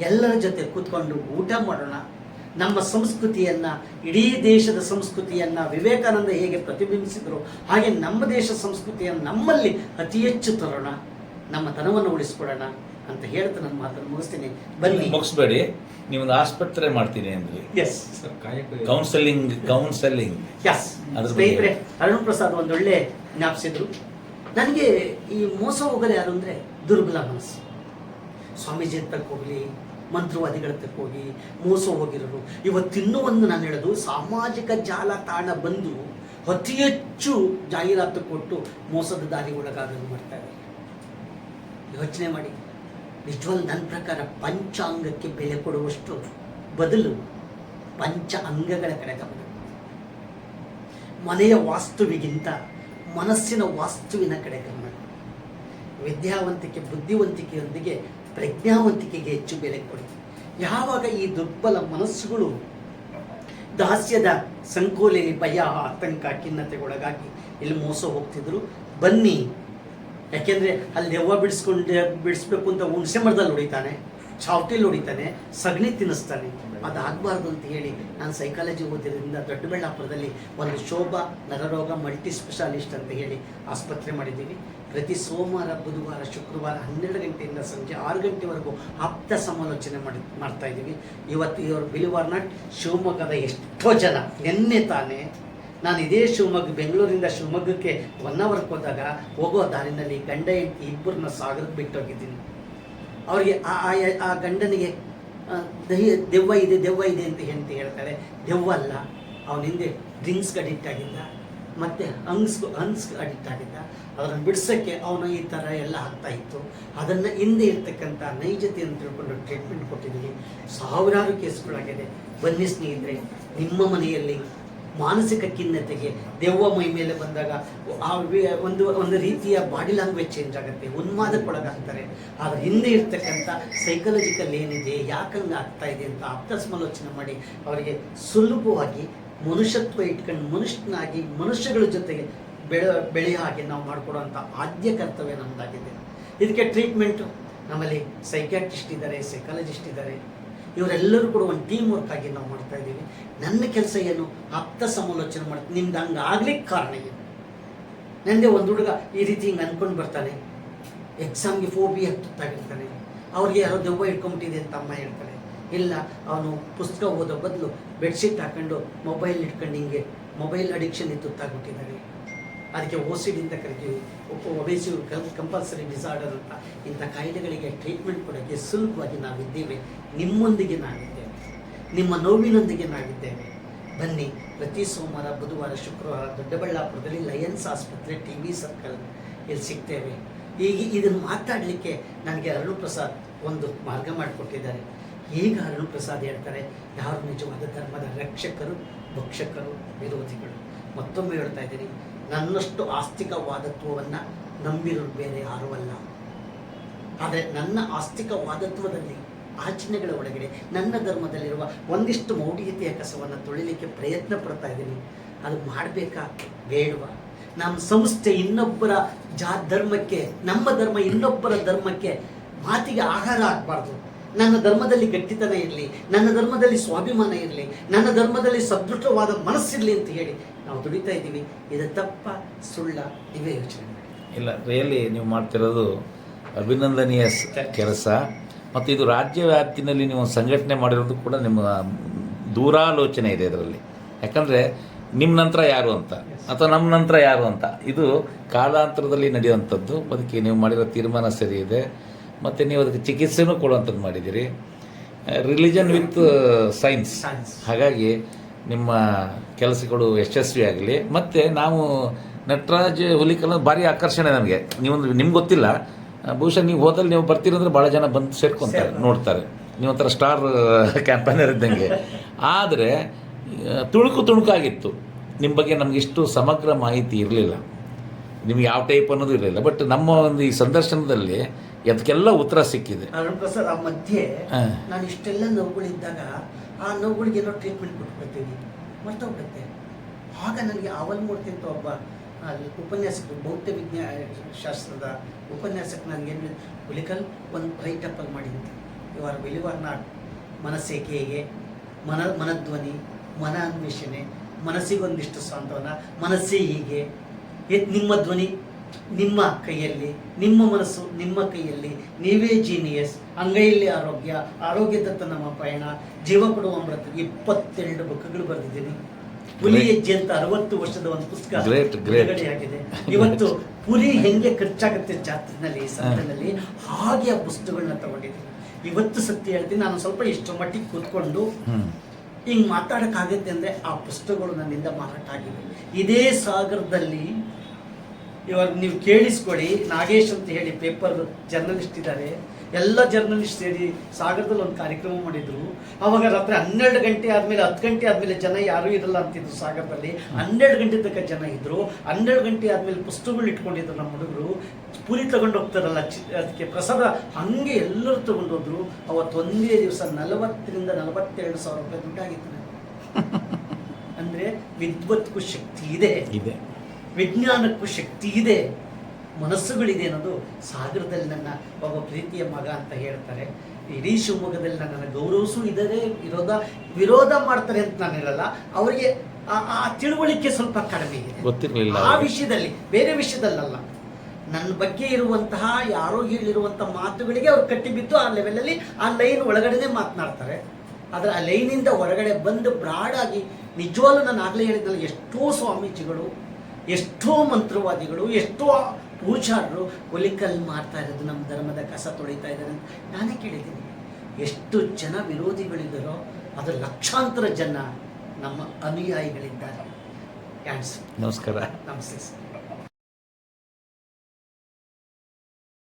ಎಲ್ಲರ ಜೊತೆ ಕೂತ್ಕೊಂಡು ಊಟ ಮಾಡೋಣ. ನಮ್ಮ ಸಂಸ್ಕೃತಿಯನ್ನು, ಇಡೀ ದೇಶದ ಸಂಸ್ಕೃತಿಯನ್ನು ವಿವೇಕಾನಂದ ಹೇಗೆ ಪ್ರತಿಬಿಂಬಿಸಿದರು ಹಾಗೆ ನಮ್ಮ ದೇಶ ಸಂಸ್ಕೃತಿಯನ್ನು ನಮ್ಮಲ್ಲಿ ಅತಿ ಹೆಚ್ಚು ತರೋಣ, ನಮ್ಮ ತನವನ್ನು ಉಳಿಸ್ಕೊಡೋಣ ಅಂತ ಹೇಳ್ತಾ ನನ್ನ ಮಾತನ್ನು ಮುಗಿಸ್ತೀನಿ. ಬನ್ನಿ. ಮುಗಿಸ್ಬೇಡಿ, ನೀವೊಂದು ಆಸ್ಪತ್ರೆ ಮಾಡ್ತೀನಿ ಅಂದ್ರೆ. Yes, counselling yes. ಸ್ನೇಹಿತರೆ, ಅರುಣ್ ಪ್ರಸಾದ್ ಒಂದೊಳ್ಳೆ ಜ್ಞಾಪಿಸಿದ್ರು. ನನಗೆ ಈ ಮೋಸ ಹೋಗೋದು ಯಾರು ಅಂದರೆ ದುರ್ಬಲ ಮನಸ್ಸು. ಸ್ವಾಮೀಜಿ ಹತ್ರಕ್ಕೆ ಹೋಗಲಿ, ಮಂತ್ರವಾದಿಗಳ ಹತ್ರಕ್ಕೆ ಹೋಗಿ ಮೋಸ ಹೋಗಿರೋರು. ಇವತ್ತಿನ್ನೂ ಒಂದು ನಾನು ಹೇಳೋದು, ಸಾಮಾಜಿಕ ಜಾಲತಾಣ ಬಂದು ಅತಿ ಹೆಚ್ಚು ಜಾಹೀರಾತು ಕೊಟ್ಟು ಮೋಸದ ದಾರಿಗೆ ಒಳಗಾಗಲು ಮಾಡ್ತಾರೆ. ಯೋಚನೆ ಮಾಡಿ. ನಿಜವಲ್ಲ, ನನ್ನ ಪ್ರಕಾರ ಪಂಚಾಂಗಕ್ಕೆ ಬೆಲೆ ಕೊಡುವಷ್ಟು ಬದಲು ಪಂಚ ಅಂಗಗಳ ಕಡೆ ಗಮನ. ಮನೆಯ ವಾಸ್ತುವಿಗಿಂತ ಮನಸ್ಸಿನ ವಾಸ್ತುವಿನ ಕಡೆ ಗಮನ. ವಿದ್ಯಾವಂತಿಕೆ, ಬುದ್ಧಿವಂತಿಕೆಯೊಂದಿಗೆ ಪ್ರಜ್ಞಾವಂತಿಕೆಗೆ ಹೆಚ್ಚು ಬೆಲೆ ಕೊಡಿ. ಯಾವಾಗ ಈ ದುರ್ಬಲ ಮನಸ್ಸುಗಳು ದಾಸ್ಯದ ಸಂಕೋಲೆಯಲ್ಲಿ ಭಯ, ಆತಂಕ, ಖಿನ್ನತೆಗೊಳಗಾಗಿ ಇಲ್ಲಿ ಮೋಸ ಹೋಗ್ತಿದ್ರು. ಬನ್ನಿ. ಯಾಕೆಂದರೆ ಅಲ್ಲಿ ದೆವ್ವ ಬಿಡಿಸ್ಬೇಕು ಅಂತ ಹುಣಸೆ ಮರದಲ್ಲಿ ಹೊಡಿತಾನೆ, ಚಾವಟಿಲಿ ಹೊಡಿತಾನೆ, ಸಗಣಿ ತಿನ್ನಿಸ್ತಾನೆ. ಅದಾಗಬಾರ್ದು ಅಂತ ಹೇಳಿ ನಾನು ಸೈಕಾಲಜಿ ಓದಿರೋದ್ರಿಂದ ದೊಡ್ಡಬಳ್ಳಾಪುರದಲ್ಲಿ ಒಂದು ಶೋಭಾ ನರರೋಗ ಮಲ್ಟಿ ಸ್ಪೆಷಾಲಿಸ್ಟ್ ಅಂತ ಹೇಳಿ ಆಸ್ಪತ್ರೆ ಮಾಡಿದ್ದೀವಿ. ಪ್ರತಿ ಸೋಮವಾರ, ಬುಧವಾರ, ಶುಕ್ರವಾರ 12 ಗಂಟೆಯಿಂದ ಸಂಜೆ 6 ಗಂಟೆವರೆಗೂ ಆಪ್ತ ಸಮಾಲೋಚನೆ ಮಾಡ್ತಾ ಇದ್ದೀವಿ. ಇವತ್ತು ಇವರು ಬಿಲಿವಾರ್ ನಾಟ್ ಶಿವಮೊಗ್ಗದ ಎಷ್ಟೋ ಜನ, ನಿನ್ನೆ ತಾನೇ ನಾನು ಇದೇ ಬೆಂಗಳೂರಿಂದ ಶಿವಮೊಗ್ಗಕ್ಕೆ 1 ಅವರ್ಗೆ ಹೋದಾಗ ಹೋಗೋ ದಾರಿನಲ್ಲಿ ಗಂಡ ಹೆಂಡತಿ ಇಬ್ಬರನ್ನ ಸಾಗರಕ್ಕೆ ಬಿಟ್ಟೋಗಿದ್ದೀನಿ. ಅವರಿಗೆ ಆ ಗಂಡನಿಗೆ ದೆವ್ವ ಇದೆ ಅಂತ ಹೆಂಡತಿ ಹೇಳ್ತಾರೆ. ದೆವ್ವ ಅಲ್ಲ, ಅವನ ಹಿಂದೆ ಡ್ರಿಂಕ್ಸ್ಗೆ ಅಡಿಕ್ಟ್ ಆಗಿದ್ದ, ಮತ್ತು ಹಂಗ್ಸ್ಗೆ ಅಡಿಕ್ಟ್ ಆಗಿದ್ದ. ಅದನ್ನು ಬಿಡಿಸೋಕ್ಕೆ ಅವನು ಈ ಥರ ಎಲ್ಲ ಆಗ್ತಾ ಇತ್ತು. ಅದನ್ನು ಹಿಂದೆ ಇರ್ತಕ್ಕಂಥ ನೈಜತೆಯನ್ನು ತಿಳ್ಕೊಂಡು ಟ್ರೀಟ್ಮೆಂಟ್ ಕೊಟ್ಟಿದ್ದೀವಿ. ಸಾವಿರಾರು ಕೇಸ್ಗಳಾಗಿದೆ. ಬನ್ನಿ ಸ್ನೇಹಿತರೆ, ನಿಮ್ಮ ಮನೆಯಲ್ಲಿ ಮಾನಸಿಕ ಖಿನ್ನತೆಗೆ, ದೆವ್ವ ಮೈ ಮೇಲೆ ಬಂದಾಗ ಒಂದು ರೀತಿಯ ಬಾಡಿ ಲ್ಯಾಂಗ್ವೇಜ್ ಚೇಂಜ್ ಆಗುತ್ತೆ, ಉನ್ಮಾದಕ್ಕೊಳಗಾಗ್ತಾರೆ. ಆದರೆ ಹಿಂದೆ ಇರ್ತಕ್ಕಂಥ ಸೈಕಾಲಜಿಕಲ್ ಏನಿದೆ, ಯಾಕಂಗೆ ಆಗ್ತಾ ಇದೆ ಅಂತ ಆಪ್ತ ಸಮಾಲೋಚನೆ ಮಾಡಿ ಅವರಿಗೆ ಸುಲಭವಾಗಿ ಮನುಷ್ಯತ್ವ ಇಟ್ಕೊಂಡು ಮನುಷ್ಯನಾಗಿ ಮನುಷ್ಯಗಳ ಜೊತೆಗೆ ಬೆಳೆಯೋ ಹಾಗೆ ನಾವು ಮಾಡಿಕೊಡುವಂಥ ಆದ್ಯ ಕರ್ತವ್ಯ ನಮ್ಮದಾಗಿದೆ. ಇದಕ್ಕೆ ಟ್ರೀಟ್ಮೆಂಟು ನಮ್ಮಲ್ಲಿ ಸೈಕ್ಯಾಟ್ರಿಸ್ಟ್ ಇದ್ದಾರೆ, ಸೈಕಾಲಜಿಸ್ಟ್ ಇದ್ದಾರೆ. ಇವರೆಲ್ಲರೂ ಕೂಡ ಒಂದು ಟೀಮ್ ವರ್ಕ್ ಆಗಿ ನಾವು ಮಾಡ್ತಾ ಇದ್ದೀವಿ. ನನ್ನ ಕೆಲಸ ಏನು, ಆಪ್ತ ಸಮಾಲೋಚನೆ ಮಾಡ್ತೀನಿ. ನಿಮ್ಗೆ ಹಂಗೆ ಆಗ್ಲಿಕ್ಕೆ ಕಾರಣ ಏನು? ನನಗೆ ಒಂದು ಹುಡುಗ ಈ ರೀತಿ ಹಿಂಗೆ ಅಂದ್ಕೊಂಡು ಬರ್ತಾನೆ, ಎಕ್ಸಾಮ್ಗೆ ಫೋಬಿಯಾ ತುತ್ತಾಗಿರ್ತಾನೆ. ಅವ್ರಿಗೆ ಯಾರೋ ದೆವ್ವ ಇಟ್ಕೊಂಬಿಟ್ಟಿದೆ ಅಂತ ಅಮ್ಮ ಹೇಳ್ತಾರೆ. ಇಲ್ಲ, ಅವನು ಪುಸ್ತಕ ಓದೋ ಬದಲು ಬೆಡ್ಶೀಟ್ ಹಾಕೊಂಡು ಮೊಬೈಲ್ ಇಟ್ಕೊಂಡು ಹಿಂಗೆ ಮೊಬೈಲ್ ಅಡಿಕ್ಷನ್ ತುತ್ತಾಗ್ಬಿಟ್ಟಿದ್ದಾನೆ. ಅದಕ್ಕೆ OCD ಅಂತ ಕರಿತೀವಿ, ಒಬೇಸಿವ್ ಕಂಪಲ್ಸರಿ ಡಿಸಾರ್ಡರ್ ಅಂತ. ಇಂಥ ಕಾಯಿಲೆಗಳಿಗೆ ಟ್ರೀಟ್ಮೆಂಟ್ ಕೊಡೋಕ್ಕೆ ಸುಲಭವಾಗಿ ನಾವಿದ್ದೇವೆ. ನಿಮ್ಮೊಂದಿಗೆ ನಾವಿದ್ದೇವೆ, ನಿಮ್ಮ ನೋವಿನೊಂದಿಗೆ ನಾವಿದ್ದೇವೆ. ಬನ್ನಿ. ಪ್ರತಿ ಸೋಮವಾರ, ಬುಧವಾರ, ಶುಕ್ರವಾರ ದೊಡ್ಡಬಳ್ಳಾಪುರದಲ್ಲಿ ಲಯನ್ಸ್ ಆಸ್ಪತ್ರೆ, TB ಸರ್ಕಲ್ ಇಲ್ಲಿ ಸಿಗ್ತೇವೆ. ಈಗ ಇದನ್ನು ಮಾತಾಡಲಿಕ್ಕೆ ನನಗೆ ಅರುಣ್ ಪ್ರಸಾದ್ ಒಂದು ಮಾರ್ಗ ಮಾಡಿಕೊಟ್ಟಿದ್ದಾರೆ. ಈಗ ಅರುಣ್ ಪ್ರಸಾದ್ ಹೇಳ್ತಾರೆ, ಯಾರು ನಿಜವಾದ ಧರ್ಮದ ರಕ್ಷಕರು, ಭಕ್ಷಕರು, ವಿರೋಧಿಗಳು. ಮತ್ತೊಮ್ಮೆ ಹೇಳ್ತಾ ಇದ್ದೀನಿ, ನನ್ನಷ್ಟು ಆಸ್ತಿಕವಾದತ್ವವನ್ನು ನಂಬಿರೋರು ಬೇರೆ ಯಾರೂ ಅಲ್ಲ. ಆದರೆ ನನ್ನ ಆಸ್ತಿಕವಾದತ್ವದಲ್ಲಿ, ಆಚರಣೆಗಳ ಒಳಗಡೆ ನನ್ನ ಧರ್ಮದಲ್ಲಿರುವ ಒಂದಿಷ್ಟು ಮೌಢ್ಯತೆಯ ಕಸವನ್ನು ತೊಳಿಲಿಕ್ಕೆ ಪ್ರಯತ್ನ ಪಡ್ತಾ ಇದ್ದೀನಿ. ಅದು ಮಾಡಬೇಕಾ ಬೇಡವಾ? ನಮ್ಮ ಸಂಸ್ಥೆ ಇನ್ನೊಬ್ಬರ ಧರ್ಮಕ್ಕೆ, ನಮ್ಮ ಧರ್ಮ ಇನ್ನೊಬ್ಬರ ಧರ್ಮಕ್ಕೆ ಮಾತಿಗೆ ಆಹಾರ ಆಗಬಾರ್ದು. ನನ್ನ ಧರ್ಮದಲ್ಲಿ ಗಟ್ಟಿತನ ಇರಲಿ, ನನ್ನ ಧರ್ಮದಲ್ಲಿ ಸ್ವಾಭಿಮಾನ ಇರಲಿ, ನನ್ನ ಧರ್ಮದಲ್ಲಿ ಸದೃಢವಾದ ಮನಸ್ಸಿರಲಿ ಅಂತ ಹೇಳಿ ನಾವು ದುಡಿತಾ ಇದ್ದೀವಿ. ಇದು ತಪ್ಪ ಸುಳ್ಳ ನೀವೇ ಯೋಚನೆ ಮಾಡಿ. ಇಲ್ಲ, ರಿಯಲಿ ನೀವು ಮಾಡ್ತಿರೋದು ಅಭಿನಂದನೀಯ ಕೆಲಸ. ಮತ್ತು ಇದು ರಾಜ್ಯ ವ್ಯಾಪ್ತಿನಲ್ಲಿ ನೀವು ಸಂಘಟನೆ ಮಾಡಿರೋದು ಕೂಡ ನಿಮ್ಮ ದೂರಾಲೋಚನೆ ಇದೆ ಇದರಲ್ಲಿ. ಯಾಕಂದರೆ ನಿಮ್ಮ ನಂತರ ಯಾರು ಅಂತ, ಅಥವಾ ನಮ್ಮ ನಂತರ ಯಾರು ಅಂತ, ಇದು ಕಾಲಾಂತರದಲ್ಲಿ ನಡೆಯುವಂಥದ್ದು. ಅದಕ್ಕೆ ನೀವು ಮಾಡಿರೋ ತೀರ್ಮಾನ ಸರಿ ಇದೆ. ಮತ್ತು ನೀವು ಅದಕ್ಕೆ ಚಿಕಿತ್ಸೆನೂ ಕೊಡುವಂಥದ್ದು ಮಾಡಿದ್ದೀರಿ, ರಿಲಿಜನ್ ವಿತ್ ಸೈನ್ಸ್. ಹಾಗಾಗಿ ನಿಮ್ಮ ಕೆಲಸಗಳು ಯಶಸ್ವಿಯಾಗಲಿ. ಮತ್ತು ನಾವು ನಟರಾಜ್ ಹುಲಿಕಲ್ ಭಾರಿ ಆಕರ್ಷಣೆ ನನಗೆ. ನಿಮ್ಗೆ ಗೊತ್ತಿಲ್ಲ, ಬಹುಶಃ ನೀವು ಹೋದಲ್ಲಿ ನೀವು ಬರ್ತೀರಂದ್ರೆ ಭಾಳ ಜನ ಬಂದು ಸೇರ್ಕೊತಾರೆ, ನೋಡ್ತಾರೆ. ನೀವೊಂಥರ ಸ್ಟಾರ್ ಕ್ಯಾಂಪೇನರ್ ಇದ್ದಂಗೆ. ಆದರೆ ತುಣುಕಾಗಿತ್ತು ನಿಮ್ಮ ಬಗ್ಗೆ. ನಮಗಿಷ್ಟು ಸಮಗ್ರ ಮಾಹಿತಿ ಇರಲಿಲ್ಲ, ನಿಮ್ಗೆ ಯಾವ ಟೈಪ್ ಅನ್ನೋದು ಇರಲಿಲ್ಲ. ಬಟ್ ನಮ್ಮ ಒಂದು ಈ ಸಂದರ್ಶನದಲ್ಲಿ ಅದಕ್ಕೆಲ್ಲ ಉತ್ತರ ಸಿಕ್ಕಿದೆ. ಅರುಣ್ ಪ್ರಸಾದ್, ಆ ಮಧ್ಯೆ ನಾನು ಇಷ್ಟೆಲ್ಲ ನೋವುಗಳಿದ್ದಾಗ ಆ ನೋವುಗಳಿಗೆ ಏನೋ ಟ್ರೀಟ್ಮೆಂಟ್ ಕೊಟ್ಬಿಡ್ತೀವಿ, ಮರ್ತೋಗ್ಬಿಡುತ್ತೆ. ಆಗ ನನಗೆ ಆವಲ್ಮೂರ್ತಿ ಅಂತ ಒಬ್ಬ ಉಪನ್ಯಾಸಕರು, ಭೌತ ವಿಜ್ಞಾನ ಶಾಸ್ತ್ರದ ಉಪನ್ಯಾಸಕ ನನಗೇನು ಹುಲಿಕಲ್ ಒಂದು ರೈಟಪ್ಪಲ್ಲಿ ಮಾಡಿ ಅಂತ you are believe or not, ಮನಸ್ಸೇಕೆ ಹೇಗೆ, ಮನಧ್ವನಿ, ಮನ ಅನ್ವೇಷಣೆ, ಮನಸ್ಸಿಗೊಂದಿಷ್ಟು ಸಾಂತ್ವನ, ಮನಸ್ಸೇ ಹೀಗೆ, ನಿಮ್ಮ ಧ್ವನಿ ನಿಮ್ಮ ಕೈಯಲ್ಲಿ, ನಿಮ್ಮ ಮನಸ್ಸು ನಿಮ್ಮ ಕೈಯಲ್ಲಿ, ನೀವೇ ಜೀನಿಯಸ್, ಅಂಗೈಯಲ್ಲಿ ಆರೋಗ್ಯ, ಆರೋಗ್ಯದತ್ತ ನಮ್ಮ ಪಯಣ, ಜೀವ ಕೊಡುವ ಅಮೃತ, 22 ಬುಕ್ಗಳು ಬರೆದಿದ್ದೀನಿ. ಹುಲಿ ಹೆಜ್ಜೆ ಅಂತ 60 ವರ್ಷದ ಒಂದು ಪುಸ್ತಕ ಬಿಡುಗಡೆಯಾಗಿದೆ. ಇವತ್ತು ಪುಲಿ ಹೆಂಗೆ ಖರ್ಚಾಗುತ್ತೆ ಜಾತ್ರೆನಲ್ಲಿ, ಸಂತೆನಲ್ಲಿ, ಹಾಗೆ ಆ ಪುಸ್ತಕಗಳನ್ನ ತಗೊಂಡಿದ್ದೀನಿ. ಇವತ್ತು ಸತ್ಯ ಹೇಳ್ತೀನಿ, ನಾನು ಸ್ವಲ್ಪ ಇಷ್ಟು ಮಟ್ಟಿಗೆ ಕೂತ್ಕೊಂಡು ಹಿಂಗೆ ಮಾತಾಡೋಕ್ಕಾಗುತ್ತೆ ಅಂದರೆ ಆ ಪುಸ್ತಕಗಳು ನನ್ನಿಂದ ಮಾರಾಟ ಆಗಿವೆ. ಇದೇ ಸಾಗರದಲ್ಲಿ ಇವಾಗ ನೀವು ಕೇಳಿಸ್ಕೊಳ್ಳಿ, ನಾಗೇಶ್ ಅಂತ ಹೇಳಿ ಪೇಪರ್ ಜರ್ನಲಿಸ್ಟ್ ಇದ್ದಾರೆ, ಎಲ್ಲ ಜರ್ನಲಿಸ್ಟ್ ಸೇರಿ ಸಾಗರದಲ್ಲಿ ಒಂದು ಕಾರ್ಯಕ್ರಮ ಮಾಡಿದ್ರು. ಅವಾಗ ರಾತ್ರಿ 12 ಗಂಟೆ ಆದಮೇಲೆ 10 ಗಂಟೆ ಆದಮೇಲೆ ಜನ ಯಾರೂ ಇರಲ್ಲ ಅಂತಿದ್ರು ಸಾಗರದಲ್ಲಿ. 12 ಗಂಟೆ ತನಕ ಜನ ಇದ್ದರು. 12 ಗಂಟೆ ಆದಮೇಲೆ ಪುಸ್ತಕಗಳು ಇಟ್ಕೊಂಡಿದ್ರು ನಮ್ಮ ಹುಡುಗರು. ಪುರಿ ತಗೊಂಡು ಹೋಗ್ತಾರಲ್ಲ ಅದಕ್ಕೆ ಪ್ರಸಾದ, ಹಾಗೆ ಎಲ್ಲರೂ ತಗೊಂಡೋದ್ರು. ಅವತ್ತು ಒಂದೇ ದಿವಸ 40,000 ರಿಂದ 42,000 ರೂಪಾಯಿ ದುಡ್ಡಾಗಿತ್ತು. ಅಂದರೆ ವಿದ್ವತ್ಗೂ ಶಕ್ತಿ ಇದೆ, ವಿಜ್ಞಾನಕ್ಕೂ ಶಕ್ತಿ ಇದೆ, ಮನಸ್ಸುಗಳಿದೆ ಅನ್ನೋದು ಸಾಗರದಲ್ಲಿ ನನ್ನ ಒಬ್ಬ ಪ್ರೀತಿಯ ಮಗ ಅಂತ ಹೇಳ್ತಾರೆ. ಇಡೀ ಶಿವಮೊಗ್ಗದಲ್ಲಿ ನನ್ನನ್ನು ಗೌರವಿಸೂ ಇದ್ದಾರೆ, ವಿರೋಧ ಮಾಡ್ತಾರೆ ಅಂತ ನಾನು ಹೇಳಲ್ಲ. ಅವರಿಗೆ ಆ ತಿಳುವಳಿಕೆ ಸ್ವಲ್ಪ ಕಡಿಮೆ ಇದೆ, ಗೊತ್ತಿರಲಿಲ್ಲ ಆ ವಿಷಯದಲ್ಲಿ, ಬೇರೆ ವಿಷಯದಲ್ಲಲ್ಲ. ನನ್ನ ಬಗ್ಗೆ ಇರುವಂತಹ ಯಾರೋ ಹೇಳಿರುವಂತಹ ಮಾತುಗಳಿಗೆ ಅವ್ರು ಕಟ್ಟಿಬಿದ್ದು ಆ ಲೆವೆಲಲ್ಲಿ ಆ ಲೈನ್ ಒಳಗಡೆನೆ ಮಾತನಾಡ್ತಾರೆ. ಆದರೆ ಆ ಲೈನಿಂದ ಹೊರಗಡೆ ಬಂದು ಬ್ರಾಡಾಗಿ ನಿಜವಾಗ್ಲೂ ನಾನು ಆಗಲೇ ಹೇಳಿದ್ನಲ್ಲ, ಎಷ್ಟೋ ಸ್ವಾಮೀಜಿಗಳು, ಎಷ್ಟೋ ಮಂತ್ರವಾದಿಗಳು, ಎಷ್ಟೋ ಪೂಜಾರರು ಒಲಿಕಲ್ ಮಾಡ್ತಾ ಇರೋದು ನಮ್ಮ ಧರ್ಮದ ಕಸ ತೊಳಿತಾ ಇದ್ದಾರೆ ಅಂತ ನಾನೇ ಕೇಳಿದ್ದೀನಿ. ಎಷ್ಟು ಜನ ವಿರೋಧಿಗಳಿದ್ದಾರೋ ಅದು ಲಕ್ಷಾಂತರ ಜನ ನಮ್ಮ ಅನುಯಾಯಿಗಳಿದ್ದಾರೆ. ನಮಸ್ಕಾರ. ನಮಸ್ತೆ ಸರ್.